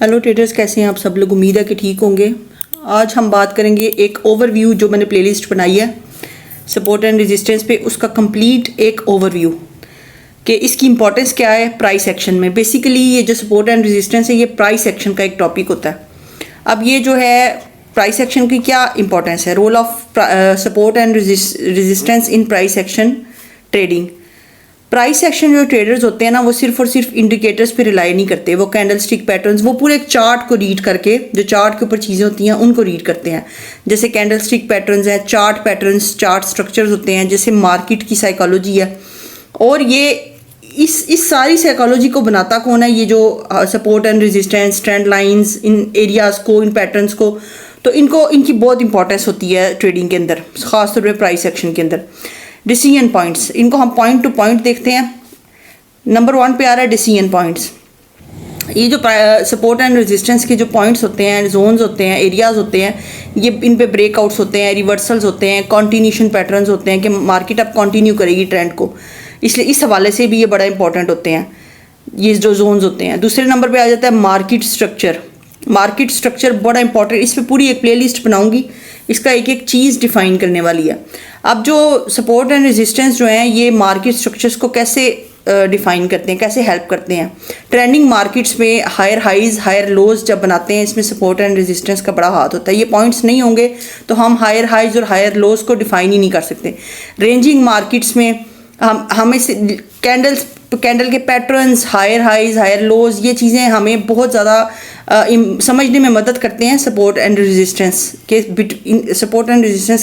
Hello traders, कैसे हैं आप सब लोग। उम्मीद है कि ठीक होंगे। आज हम बात करेंगे एक ओवरव्यू जो मैंने प्लेलिस्ट बनाई है सपोर्ट एंड रेजिस्टेंस पे, उसका कंप्लीट एक ओवरव्यू कि इसकी इंपॉर्टेंस क्या है प्राइस एक्शन में। बेसिकली ये जो सपोर्ट एंड रेजिस्टेंस है ये प्राइस एक्शन का एक टॉपिक होता है। अब ये जो है प्राइस एक्शन की क्या इंपॉर्टेंस है, role of support and resistance in price action trading. Price action जो ट्रेडर्स होते हैं ना, वो सिर्फ और सिर्फ इंडिकेटर्स पे रिलाई नहीं करते। वो कैंडल स्टिक पैटर्न्स, वो पूरे एक चार्ट को रीड करके, जो चार्ट के ऊपर चीज़ें होती हैं उनको रीड करते हैं। जैसे कैंडल स्टिक पैटर्न्स हैं, चार्ट पैटर्न्स, चार्ट स्ट्रक्चर्स होते हैं, जैसे मार्केट की साइकोलॉजी है। और ये इस सारी साइकोलॉजी को बनाता कौन है, ये जो support and resistance, trend lines, in areas को, इन पैटर्न्स को, तो इनकी बहुत इंपॉर्टेंस होती है ट्रेडिंग के अंदर, खासतौर पर प्राइस एक्शन के अंदर। डिसीजन पॉइंट्स, इनको हम पॉइंट टू पॉइंट देखते हैं। नंबर 1 पे आ रहा है डिसीजन पॉइंट्स। ये जो सपोर्ट एंड रेजिस्टेंस के जो पॉइंट्स होते हैं, जोन्स होते हैं, एरियाज होते हैं, ये इन पे ब्रेकआउट्स होते हैं, रिवर्सल्स होते हैं, कॉन्टिन्यूशन पैटर्न्स होते हैं कि मार्केट अब कंटिन्यू करेगी ट्रेंड को। इसलिए इस हवाले से भी ये बड़ा इंपॉर्टेंट होते हैं ये जो जोन्स होते हैं। दूसरे नंबर पे आ जाता है मार्केट स्ट्रक्चर। मार्केट स्ट्रक्चर बड़ा इंपॉर्टेंट, इस पर पूरी एक प्लेलिस्ट बनाऊंगी, इसका एक एक चीज़ डिफाइन करने वाली है। अब जो सपोर्ट एंड रेजिस्टेंस जो हैं, ये मार्केट स्ट्रक्चर्स को कैसे डिफाइन करते हैं, कैसे हेल्प करते हैं। ट्रेंडिंग मार्केट्स में हायर हाइज हायर लोज जब बनाते हैं, इसमें सपोर्ट एंड रेजिस्टेंस का बड़ा हाथ होता है। ये पॉइंट्स नहीं होंगे तो हम हायर हाइज और हायर लोज को डिफाइन ही नहीं कर सकते। रेंजिंग मार्केट्स में हमें कैंडल के patterns, higher highs higher lows, ये चीज़ें हमें बहुत ज़्यादा समझने में मदद करते हैं। सपोर्ट एंड रेजिस्टेंस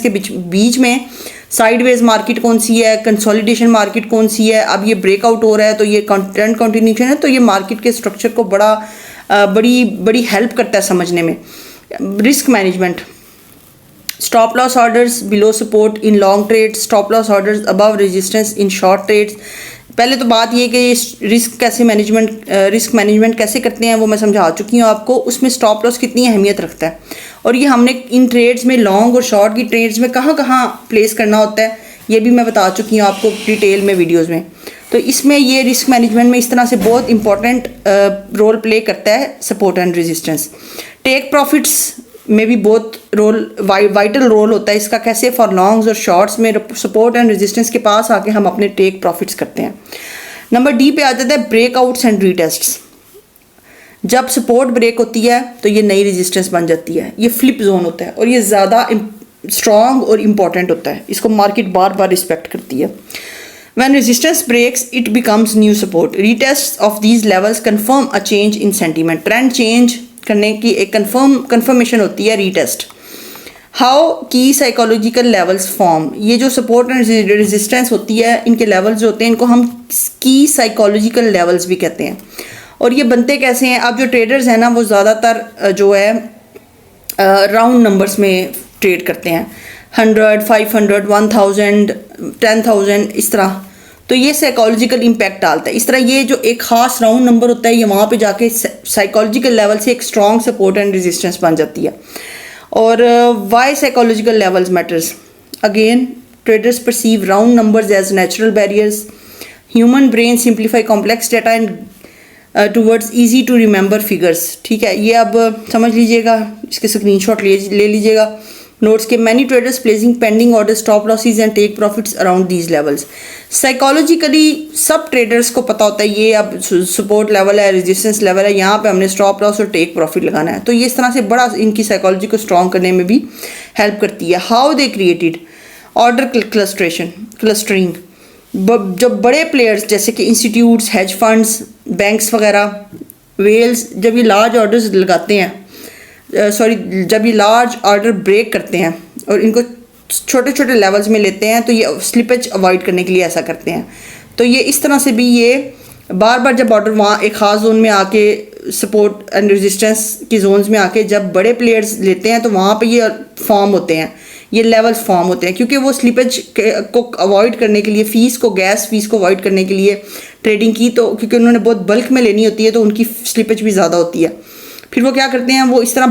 के बीच में साइडवेज मार्केट कौन सी है, कंसोलिडेशन मार्केट कौन सी है, अब ये ब्रेकआउट हो रहा है तो ये ट्रेंड कंटिन्यूशन है, तो ये मार्केट के स्ट्रक्चर को बड़ी हेल्प करता है समझने में। Risk management, stop loss orders below support in long trades, stop loss orders above resistance in short trades. पहले तो बात ये कि रिस्क मैनेजमेंट कैसे करते हैं वो मैं समझा चुकी हूँ आपको। उसमें स्टॉप लॉस कितनी अहमियत रखता है और ये हमने इन ट्रेड्स में, लॉन्ग और शॉर्ट की ट्रेड्स में कहाँ कहाँ प्लेस करना होता है, ये भी मैं बता चुकी हूँ आपको डिटेल में वीडियोज़ में। तो इसमें ये रिस्क मैनेजमेंट में इस तरह से बहुत इंपॉर्टेंट रोल प्ले करता है support and resistance. Take profits में भी बहुत वाइटल रोल होता है इसका, कैसे फॉर लॉन्ग्स और शॉर्ट्स में सपोर्ट एंड रेजिस्टेंस के पास आके हम अपने टेक प्रॉफिट्स करते हैं। नंबर डी पे आ जाता है ब्रेकआउट्स एंड रीटेस्ट्स। जब सपोर्ट ब्रेक होती है तो ये नई रेजिस्टेंस बन जाती है, ये फ्लिप जोन होता है और ये ज़्यादा स्ट्रॉन्ग और इम्पॉर्टेंट होता है, इसको मार्केट बार बार रिस्पेक्ट करती है। When resistance breaks, it becomes new support. Retests of these levels confirm a change in sentiment. Trend change करने की एक confirmation होती है रीटेस्ट। हाउ की साइकोलॉजिकल लेवल्स फॉर्म, ये जो सपोर्ट एंड रेजिस्टेंस होती है, इनके लेवल्स जो होते हैं इनको हम की साइकोलॉजिकल लेवल्स भी कहते हैं। और ये बनते कैसे हैं, अब जो ट्रेडर्स हैं ना वो ज़्यादातर जो है राउंड नंबर्स में ट्रेड करते हैं, 100, 500, 1000, 10,000 इस तरह। तो ये साइकोलॉजिकल इम्पैक्ट डालता है। इस तरह ये जो एक ख़ास राउंड नंबर होता है, ये वहाँ पे जाके साइकोलॉजिकल लेवल से एक स्ट्रॉन्ग सपोर्ट एंड रेजिस्टेंस बन जाती है। और why psychological levels matters, again traders perceive round numbers as natural barriers. Human brain simplify complex data and towards easy to remember figures. ठीक है, ये अब समझ लीजिएगा, इसके स्क्रीनशॉट ले लीजिएगा नोट्स के। Many traders placing pending order, stop losses and take profits around these levels. Psychologically सब ट्रेडर्स को पता होता है ये अब सपोर्ट लेवल है, रेजिस्टेंस लेवल है, यहाँ पे हमने स्टॉप लॉस और टेक प्रॉफिट लगाना है। तो ये इस तरह से बड़ा इनकी साइकोलॉजी को स्ट्रॉन्ग करने में भी हेल्प करती है। How they created order clustering, जब बड़े प्लेयर्स जैसे कि इंस्टीट्यूट्स, हेज फंड्स, बैंक्स वगैरह, वेल्स, जब ये लार्ज ऑर्डर्स लगाते हैं, जब ये लार्ज ऑर्डर ब्रेक करते हैं और इनको छोटे छोटे लेवल्स में लेते हैं, तो ये स्लिपेज अवॉइड करने के लिए ऐसा करते हैं। तो ये इस तरह से भी ये बार बार जब ऑर्डर वहाँ एक ख़ास जोन में आके, सपोर्ट एंड रेजिस्टेंस की जोन्स में आके जब बड़े प्लेयर्स लेते हैं, तो वहाँ पे ये फॉर्म होते हैं, ये लेवल्स फॉर्म होते हैं, क्योंकि वो स्लिपेज को अवॉइड करने के लिए, गैस फीस को अवॉइड करने के लिए ट्रेडिंग की, तो क्योंकि उन्होंने बहुत बल्क में लेनी होती है तो उनकी स्लिपेज भी ज़्यादा होती है। फिर वो क्या करते हैं, वो इस तरह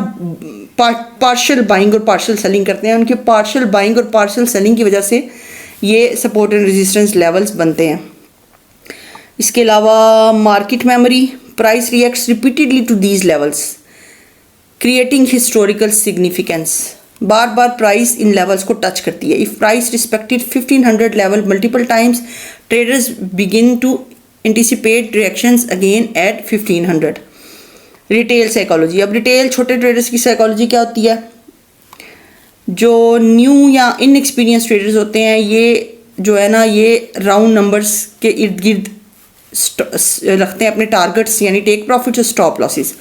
पार्शियल बाइंग और पार्शियल सेलिंग करते हैं। उनके पार्शियल बाइंग और पार्शियल सेलिंग की वजह से ये सपोर्ट एंड रेजिस्टेंस लेवल्स बनते हैं। इसके अलावा market memory, price reacts repeatedly to these levels creating historical significance. बार बार प्राइस इन लेवल्स को टच करती है। If price respected 1500 level multiple times traders begin to anticipate reactions again at 1500। Retail psychology. अब रिटेल छोटे ट्रेडर्स की psychology क्या होती है? जो न्यू या इनएक्सपीरियंस ट्रेडर्स होते हैं, ये जो है ना, ये राउंड नंबर्स के इर्द गिर्द रखते हैं अपने टारगेट्स, यानी टेक प्रॉफिट्स और स्टॉप लॉसेस।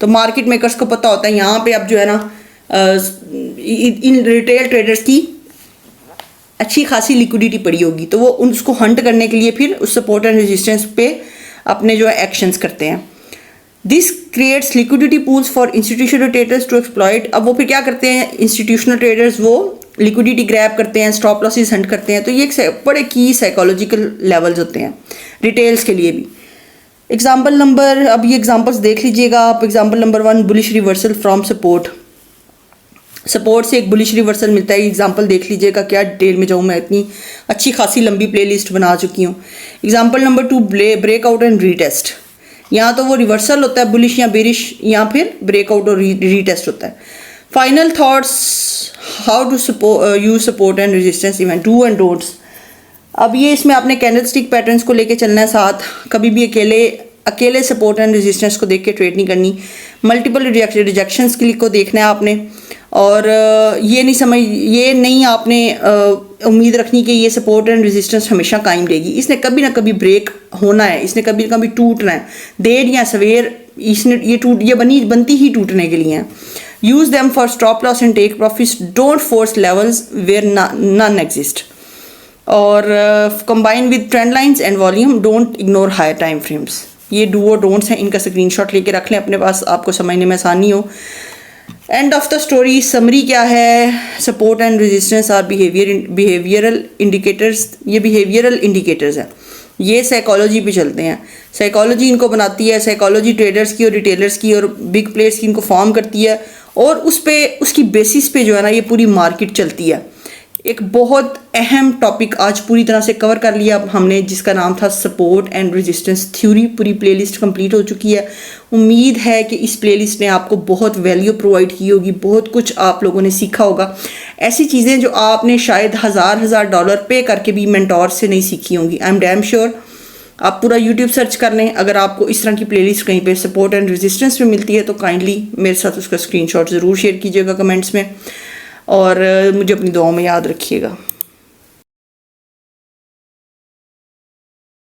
तो मार्केट मेकर्स को पता होता है यहाँ पे अब जो है ना इन रिटेल ट्रेडर्स की अच्छी खासी लिक्विडिटी पड़ी होगी, तो वो उसको हंट करने के लिए फिर उस सपोर्ट एंड रेजिस्टेंस पे अपने जो है एक्शंस करते हैं। This creates liquidity pools for institutional traders to exploit. अब वो फिर क्या करते हैं इंस्टीट्यूशनल ट्रेडर्स, वो लिक्विडिटी ग्रैब करते हैं, स्टॉप लॉसेस हंट करते हैं। तो ये एक बड़े की साइकोलॉजिकल लेवल्स होते हैं रिटेल्स के लिए भी। एग्जाम्पल नंबर, अब ये एग्जाम्पल्स देख लीजिएगा आप। Example number 1, bullish reversal from support. Support से एक बुलिश रिवर्सल मिलता है। एग्जाम्पल देख लीजिएगा, क्या डिटेल में जाऊँ मैं, इतनी अच्छी खासी लंबी प्लेलिस्ट बना चुकी हूँ। Example number 2, breakout and retest. यहाँ तो वो रिवर्सल होता है बुलिश या बेरिश, या फिर ब्रेकआउट और रीटेस्ट होता है। Final thoughts, how to use support and resistance event, do and don'ts. अब ये इसमें आपने कैंडलस्टिक पैटर्न्स को लेके चलना है साथ, कभी भी अकेले सपोर्ट एंड रेजिस्टेंस को देख के ट्रेड नहीं करनी। मल्टीपल रिजेक्शंस को देखना है आपने, और ये नहीं आपने उम्मीद रखनी कि ये सपोर्ट एंड रेजिस्टेंस हमेशा कायम रहेगी। इसने कभी ना कभी ब्रेक होना है, इसने कभी ना कभी टूटना है, देर या सवेर ये बनती ही टूटने के लिए है। Use them for stop loss and take profits, don't force levels where none exist. और combine with trend lines and volume, don't ignore higher time frames. ये डू और डोंट्स हैं, इनका स्क्रीनशॉट लेके रख लें अपने पास, आपको समझने में आसानी हो। End of the story summary क्या है? Support and resistance R behavioural indicators. ये बिहेवियरल इंडिकेटर्स हैं, ये साइकोलॉजी पे चलते हैं। साइकोलॉजी इनको बनाती है, साइकोलॉजी ट्रेडर्स की और रिटेलर्स की और बिग प्लेयर्स की इनको फॉर्म करती है, और उसकी बेसिस पे जो है ना ये पूरी मार्केट चलती है। एक बहुत अहम टॉपिक आज पूरी तरह से कवर कर लिया हमने, जिसका नाम था सपोर्ट एंड रेजिस्टेंस थ्योरी। पूरी प्लेलिस्ट कंप्लीट हो चुकी है। उम्मीद है कि इस प्लेलिस्ट ने आपको बहुत वैल्यू प्रोवाइड की होगी, बहुत कुछ आप लोगों ने सीखा होगा। ऐसी चीज़ें जो आपने शायद हज़ार डॉलर पे करके भी मेंटोर से नहीं सीखी होंगी। I am damn sure. आप पूरा यूट्यूब सर्च कर लें, अगर आपको इस तरह की प्लेलिस्ट कहीं पे सपोर्ट एंड रेजिस्टेंस में मिलती है तो काइंडली मेरे साथ उसका स्क्रीनशॉट ज़रूर शेयर कीजिएगा कमेंट्स में, और मुझे अपनी दुआओं में याद रखिएगा।